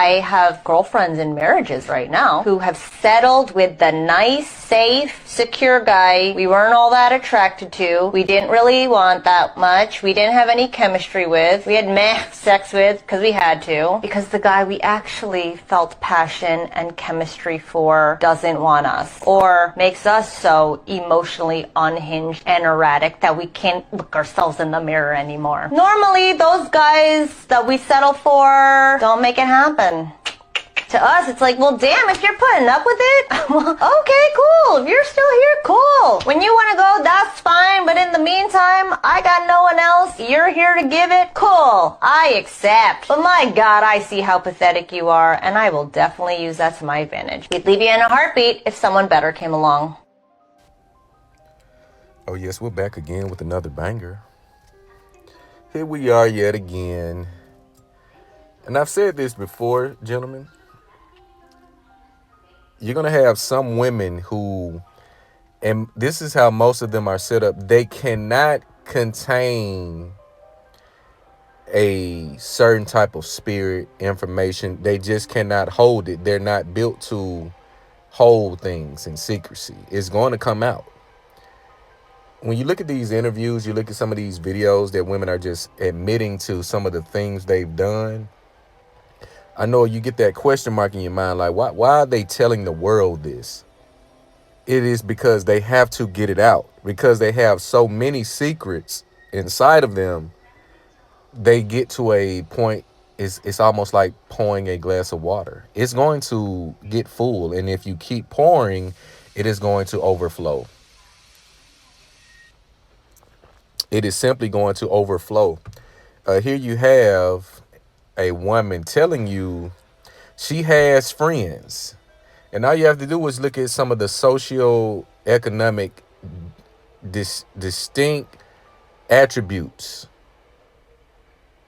I have girlfriends in marriages right now who have settled with the nice, safe, secure guy we weren't all that attracted to. We didn't really want that much. We didn't have any chemistry with. We had meh sex with because we had to. Because the guy we actually felt passion and chemistry for doesn't want us, or makes us so emotionally unhinged and erratic that we can't look ourselves in the mirror anymore. Normally, those guys that we settle for don't make it happen. To us, it's like, well, damn, if you're putting up with it, well, okay, cool. If you're still here, cool. When you want to go, that's fine. But in the meantime, I got no one else. You're here to give it. Cool. I accept. But my God, I see how pathetic you are, and I will definitely use that to my advantage. We'd leave you in a heartbeat if someone better came along. Oh, yes, we're back again with another banger. Here we are yet again. And I've said this before, gentlemen. You're going to have some women who, and this is how most of them are set up, they cannot contain a certain type of spirit, information. They just cannot hold it. They're not built to hold things in secrecy. It's going to come out. When you look at these interviews, you look at some of these videos that women are just admitting to some of the things they've done. I know you get that question mark in your mind, like, why are they telling the world this? It is because they have to get it out, because they have so many secrets inside of them. They get to a point, it's almost like pouring a glass of water. It's going to get full, and if you keep pouring, it is going to overflow. It is simply going to overflow. Here you have a woman telling you she has friends, and all you have to do is look at some of the socio-economic distinct attributes: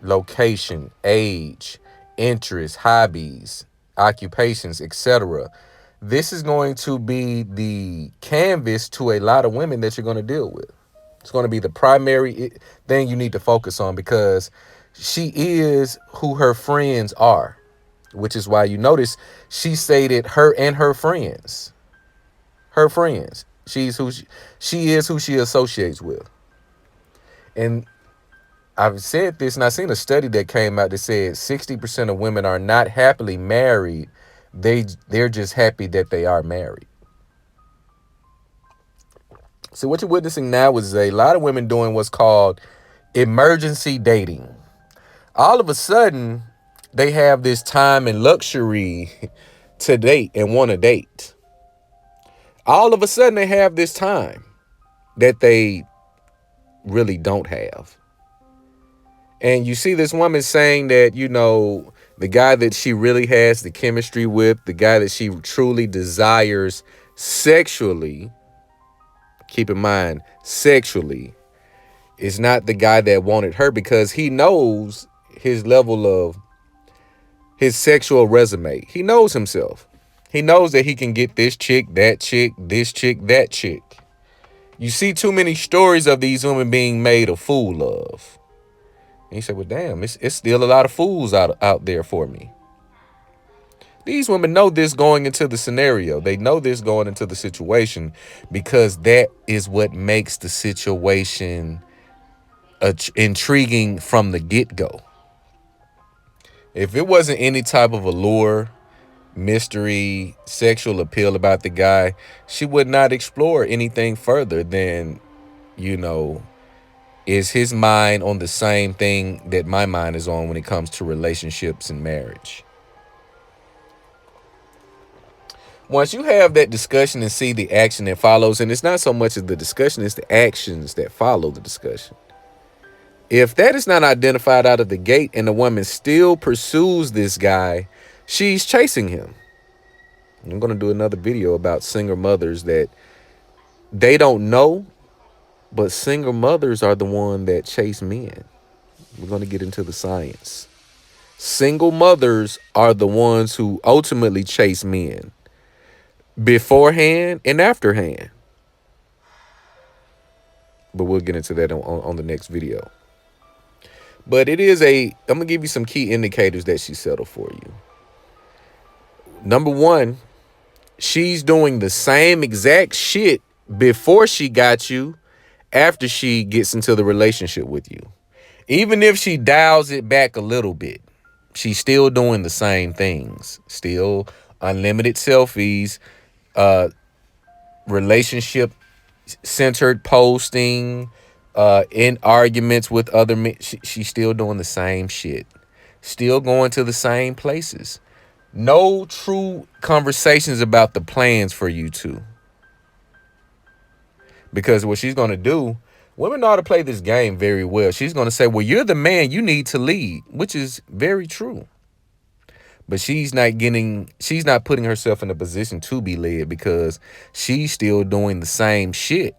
location, age, interests, hobbies, occupations, etc. This is going to be the canvas to a lot of women that you're going to deal with. It's going to be the primary thing you need to focus on, because she is who her friends are, which is why you notice she stated her and her friends. Her friends. She is who she associates with. And I've said this, and I seen a study that came out that said 60% of women are not happily married. They're just happy that they are married. So what you're witnessing now is a lot of women doing what's called emergency dating. All of a sudden, they have this time and luxury to date and want to date. All of a sudden, they have this time that they really don't have. And you see this woman saying that, the guy that she really has the chemistry with, the guy that she truly desires sexually, keep in mind, sexually, is not the guy that wanted her, because he knows his level of his sexual resume. He knows himself. He knows that he can get this chick, that chick, this chick, that chick. You see too many stories of these women being made a fool of. And you say, well, damn, it's still a lot of fools out there for me. These women know this going into the scenario. They know this going into the situation, because that is what makes the situation intriguing from the get-go. If it wasn't any type of allure, mystery, sexual appeal about the guy, she would not explore anything further than, is his mind on the same thing that my mind is on when it comes to relationships and marriage? Once you have that discussion and see the action that follows, and it's not so much as the discussion, it's the actions that follow the discussion. If that is not identified out of the gate and the woman still pursues this guy, she's chasing him. I'm going to do another video about single mothers that they don't know, but single mothers are the one that chase men. We're going to get into the science. Single mothers are the ones who ultimately chase men, beforehand and afterhand. But we'll get into that on the next video. But I'm going to give you some key indicators that she settled for you. Number one, she's doing the same exact shit before she got you, after she gets into the relationship with you. Even if she dials it back a little bit, she's still doing the same things. Still unlimited selfies, relationship centered posting, in arguments with other men. She's still doing the same shit. Still going to the same places. No true conversations about the plans for you two. Because what she's going to do, women know how to play this game very well. She's going to say, well, you're the man, you need to lead, which is very true. But she's not putting herself in a position to be led because she's still doing the same shit.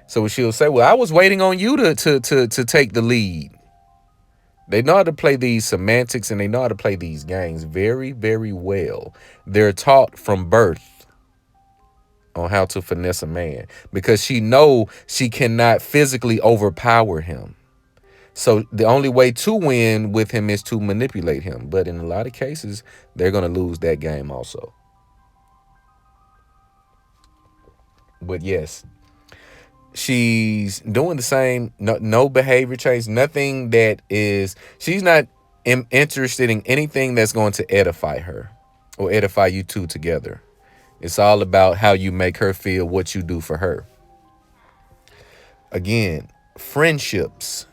So she'll say, well, I was waiting on you to take the lead. They know how to play these semantics and they know how to play these games very, very well. They're taught from birth on how to finesse a man because she know she cannot physically overpower him. So the only way to win with him is to manipulate him. But in a lot of cases, they're going to lose that game also. But yes, she's doing the same. No behavior change. Nothing that is. She's not interested in anything that's going to edify her or edify you two together. It's all about how you make her feel, what you do for her. Again, friendships.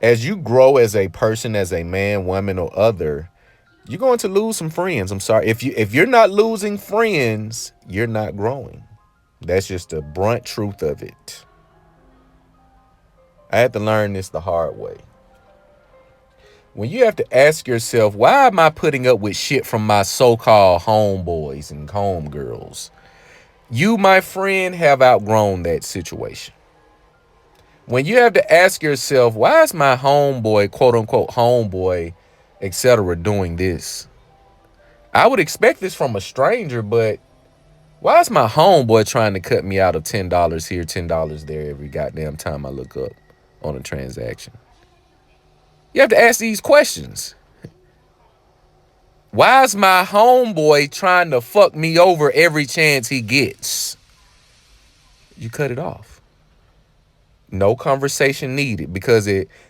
As you grow as a person, as a man, woman, or other, you're going to lose some friends. I'm sorry. If you're not losing friends, you're not growing. That's just the brunt truth of it. I had to learn this the hard way. When you have to ask yourself, why am I putting up with shit from my so-called homeboys and homegirls? You, my friend, have outgrown that situation. When you have to ask yourself, why is my homeboy, quote unquote homeboy, etc., doing this? I would expect this from a stranger, but why is my homeboy trying to cut me out of $10 here, $10 there every goddamn time I look up on a transaction? You have to ask these questions. Why is my homeboy trying to fuck me over every chance he gets? You cut it off. No conversation needed because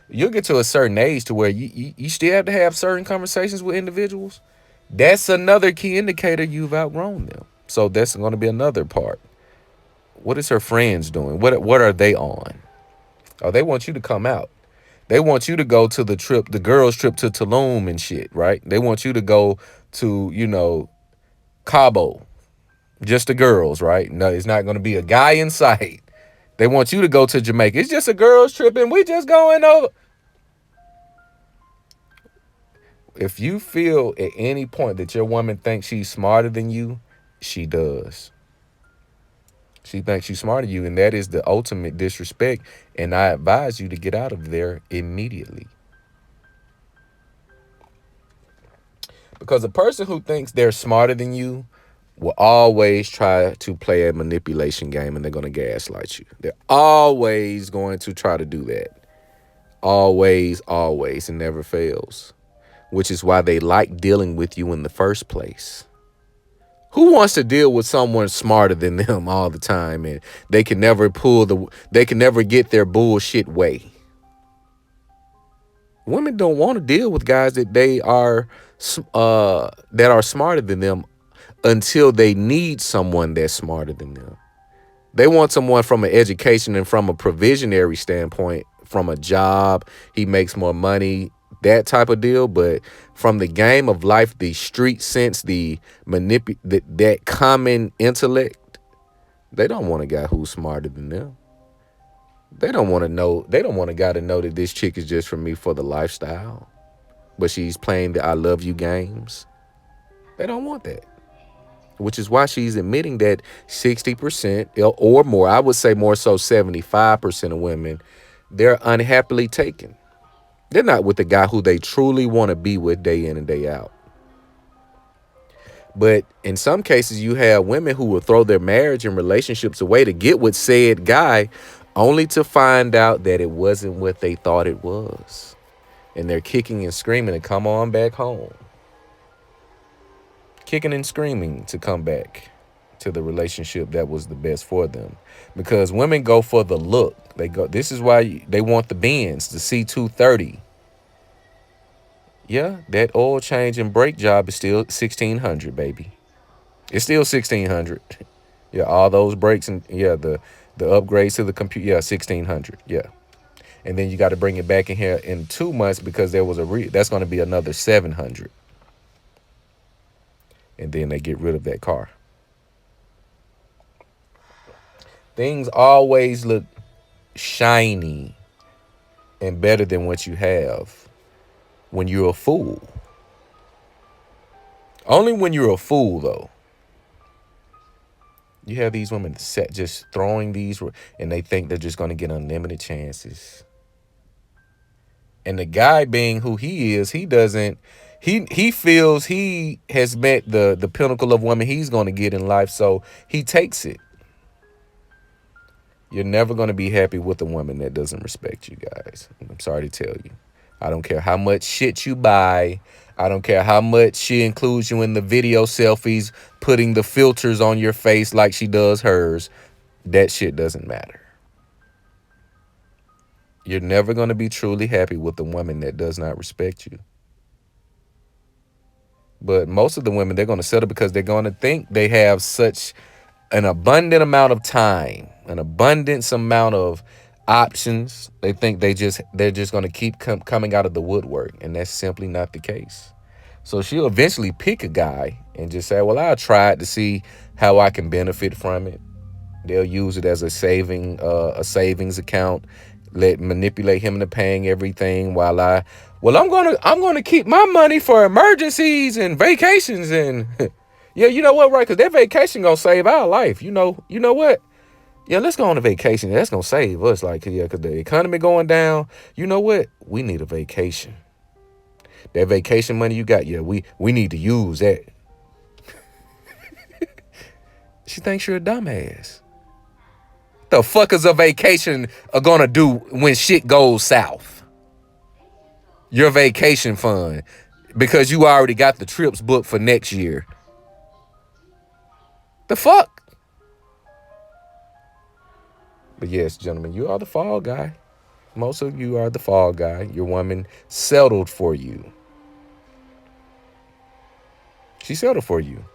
you'll get to a certain age to where you still have to have certain conversations with individuals. That's another key indicator you've outgrown them. So that's going to be another part. What is her friends doing? What are they on? Oh, they want you to come out. They want you to go to the girls' trip to Tulum and shit, right? They want you to go to, Cabo. Just the girls, right? No, it's not going to be a guy in sight. They want you to go to Jamaica. It's just a girls' trip and we just going over. If you feel at any point that your woman thinks she's smarter than you, she does. She thinks she's smarter than you, and that is the ultimate disrespect. And I advise you to get out of there immediately. Because a person who thinks they're smarter than you will always try to play a manipulation game, and they're going to gaslight you. They're always going to try to do that. Always, always, and never fails. Which is why they like dealing with you in the first place. Who wants to deal with someone smarter than them all the time and they can never get their bullshit way? Women don't want to deal with guys that they are smarter than them until they need someone that's smarter than them. They want someone from an education and from a provisionary standpoint, from a job, he makes more money, that type of deal. But from the game of life, the street sense, that common intellect, they don't want a guy who's smarter than them. They don't want a guy to know that this chick is just for me for the lifestyle, but she's playing the I love you games. They don't want that. Which is why she's admitting that 60% or more, I would say more so 75% of women, they're unhappily taken. They're not with the guy who they truly want to be with day in and day out. But in some cases, you have women who will throw their marriage and relationships away to get with said guy, only to find out that it wasn't what they thought it was. And they're kicking and screaming to come on back home. kicking and screaming to come back to the relationship that was the best for them. Because women go for the look. They go. This is why they want the Benz, the C230. Yeah, that oil change and brake job is still 1,600, baby. It's still 1,600. Yeah, all those brakes and yeah, the upgrades to the computer. Yeah, 1,600. Yeah, and then you got to bring it back in here in 2 months because there was that's going to be another 700. And then they get rid of that car. Things always look shiny and better than what you have when you're a fool. Only when you're a fool, though. You have these women just throwing these, and they think they're just going to get unlimited chances. And the guy, being who he is, he doesn't. He feels he has met the pinnacle of woman he's going to get in life, so he takes it. You're never going to be happy with a woman that doesn't respect you, guys. I'm sorry to tell you. I don't care how much shit you buy. I don't care how much she includes you in the video selfies, putting the filters on your face like she does hers. That shit doesn't matter. You're never going to be truly happy with a woman that does not respect you. But most of the women, they're going to settle because they're going to think they have such an abundant amount of time, an abundance amount of options. They think they're just going to keep coming out of the woodwork, and that's simply not the case. So she'll eventually pick a guy and just say, well, I'll try it to see how I can benefit from it. They'll use it as a savings account, manipulate him into paying everything while I'm gonna keep my money for emergencies and vacations and yeah, you know what, right? Because that vacation gonna save our life. You know what? Yeah, let's go on a vacation. That's gonna save us. Like, yeah, because the economy going down. You know what? We need a vacation. That vacation money you got, yeah, we need to use that. She thinks you're a dumbass. The fuck is a vacation gonna do when shit goes south? Your vacation fund, because you already got the trips booked for next year. The fuck? But yes, gentlemen, you are the fall guy. Most of you are the fall guy. Your woman settled for you. She settled for you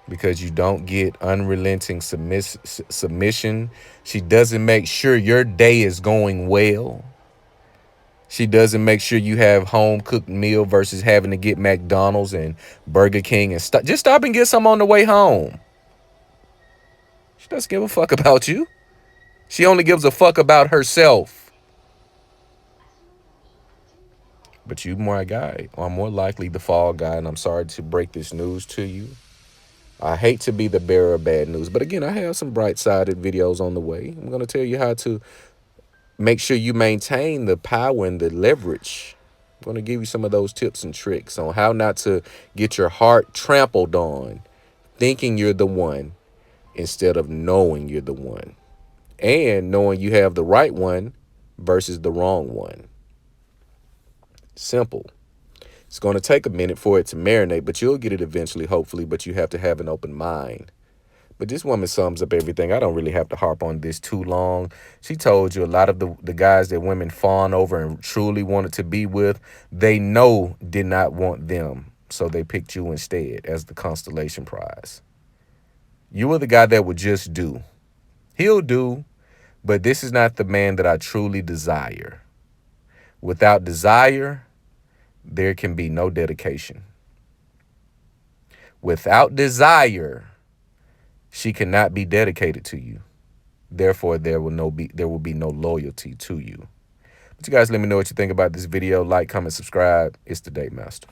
because you don't get unrelenting submission. She doesn't make sure your day is going well. She doesn't make sure you have home cooked meal versus having to get McDonald's and Burger King and just stop and get some on the way home. She doesn't give a fuck about you. She only gives a fuck about herself. But you, my guy, are more likely the fall guy, and I'm sorry to break this news to you. I hate to be the bearer of bad news, but again, I have some bright-sided videos on the way. I'm going to tell you how to make sure you maintain the power and the leverage. I'm going to give you some of those tips and tricks on how not to get your heart trampled on, thinking you're the one instead of knowing you're the one, and knowing you have the right one versus the wrong one. Simple. It's going to take a minute for it to marinate, but you'll get it eventually, hopefully, but you have to have an open mind. But this woman sums up everything. I don't really have to harp on this too long. She told you a lot of the guys that women fawn over and truly wanted to be with, they know did not want them. So they picked you instead as the constellation prize. You were the guy that would just do. He'll do, but this is not the man that I truly desire. Without desire, there can be no dedication. Without desire, she cannot be dedicated to you. Therefore, there will be no loyalty to you. But you guys let me know what you think about this video. Like, comment, subscribe. It's the Date Master.